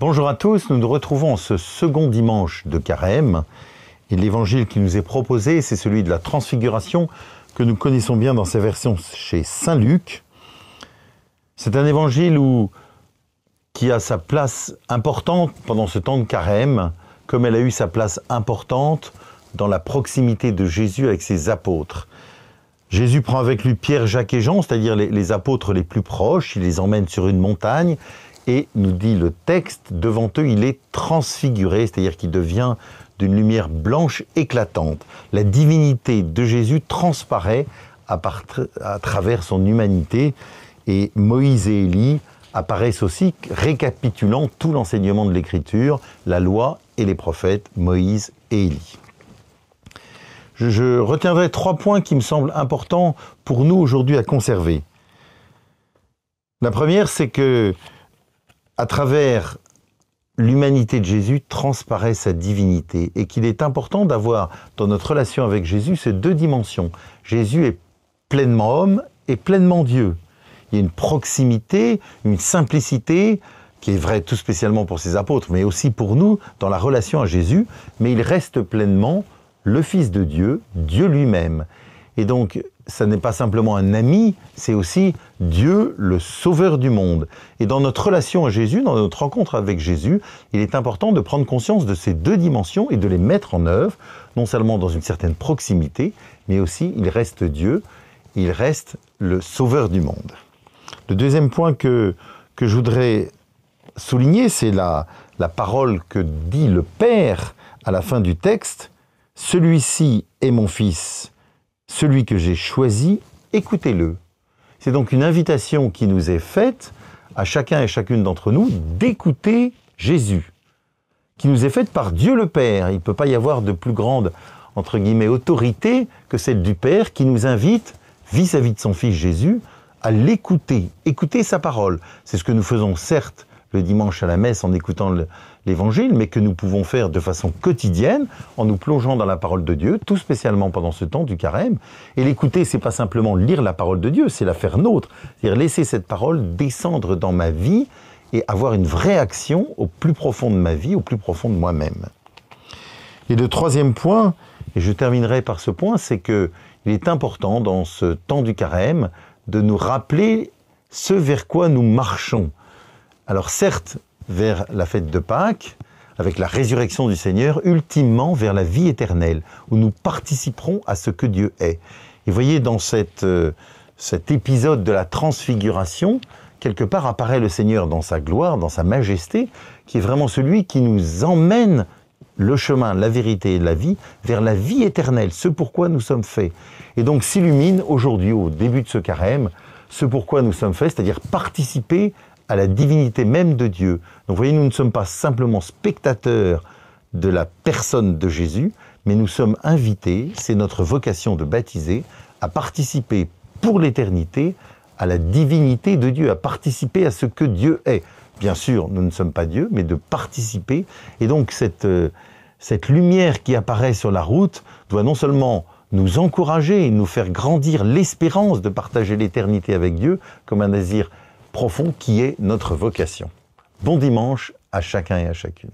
Bonjour à tous, nous nous retrouvons ce second dimanche de Carême et l'évangile qui nous est proposé, c'est celui de la Transfiguration que nous connaissons bien dans sa version chez Saint Luc. C'est un évangile qui a sa place importante pendant ce temps de Carême, comme elle a eu sa place importante dans la proximité de Jésus avec ses apôtres. Jésus prend avec lui Pierre, Jacques et Jean, c'est-à-dire les apôtres les plus proches, il les emmène sur une montagne et, nous dit le texte, devant eux il est transfiguré, c'est-à-dire qu'il devient d'une lumière blanche éclatante. La divinité de Jésus transparaît à travers son humanité et Moïse et Élie apparaissent aussi, récapitulant tout l'enseignement de l'Écriture, la loi et les prophètes, Moïse et Élie. Je retiendrai 3 points qui me semblent importants pour nous aujourd'hui à conserver. La première, c'est que à travers l'humanité de Jésus transparaît sa divinité et qu'il est important d'avoir dans notre relation avec Jésus ces 2 dimensions. Jésus est pleinement homme et pleinement Dieu. Il y a une proximité, une simplicité qui est vraie tout spécialement pour ses apôtres, mais aussi pour nous dans la relation à Jésus, mais il reste pleinement le Fils de Dieu, Dieu lui-même. Et donc, ça n'est pas simplement un ami, c'est aussi Dieu, le Sauveur du monde. Et dans notre relation à Jésus, dans notre rencontre avec Jésus, il est important de prendre conscience de ces 2 dimensions et de les mettre en œuvre, non seulement dans une certaine proximité, mais aussi il reste Dieu, il reste le Sauveur du monde. Le deuxième point que je voudrais souligner, c'est la parole que dit le Père à la fin du texte. « Celui-ci est mon Fils, celui que j'ai choisi, écoutez-le ». C'est donc une invitation qui nous est faite à chacun et chacune d'entre nous d'écouter Jésus, qui nous est faite par Dieu le Père. Il ne peut pas y avoir de plus grande, entre guillemets, autorité que celle du Père qui nous invite, vis-à-vis de son Fils Jésus, à l'écouter, écouter sa parole. C'est ce que nous faisons certes le dimanche à la messe en écoutant l'Évangile, mais que nous pouvons faire de façon quotidienne en nous plongeant dans la parole de Dieu, tout spécialement pendant ce temps du Carême. Et l'écouter, c'est pas simplement lire la parole de Dieu, c'est la faire nôtre. C'est-à-dire laisser cette parole descendre dans ma vie et avoir une vraie action au plus profond de ma vie, au plus profond de moi-même. Et le 3e point, et je terminerai par ce point, c'est qu'il est important dans ce temps du Carême de nous rappeler ce vers quoi nous marchons. Alors certes, vers la fête de Pâques, avec la résurrection du Seigneur, ultimement vers la vie éternelle, où nous participerons à ce que Dieu est. Et voyez, dans cet épisode de la transfiguration, quelque part apparaît le Seigneur dans sa gloire, dans sa majesté, qui est vraiment celui qui nous emmène le chemin, la vérité et la vie, vers la vie éternelle, ce pourquoi nous sommes faits. Et donc s'illumine aujourd'hui, au début de ce carême, ce pourquoi nous sommes faits, c'est-à-dire participer à la divinité même de Dieu. Donc vous voyez, nous ne sommes pas simplement spectateurs de la personne de Jésus, mais nous sommes invités, c'est notre vocation de baptiser, à participer pour l'éternité à la divinité de Dieu, à participer à ce que Dieu est. Bien sûr, nous ne sommes pas Dieu, mais de participer. Et donc cette lumière qui apparaît sur la route doit non seulement nous encourager, nous faire grandir l'espérance de partager l'éternité avec Dieu, comme un désir profond qui est notre vocation. Bon dimanche à chacun et à chacune.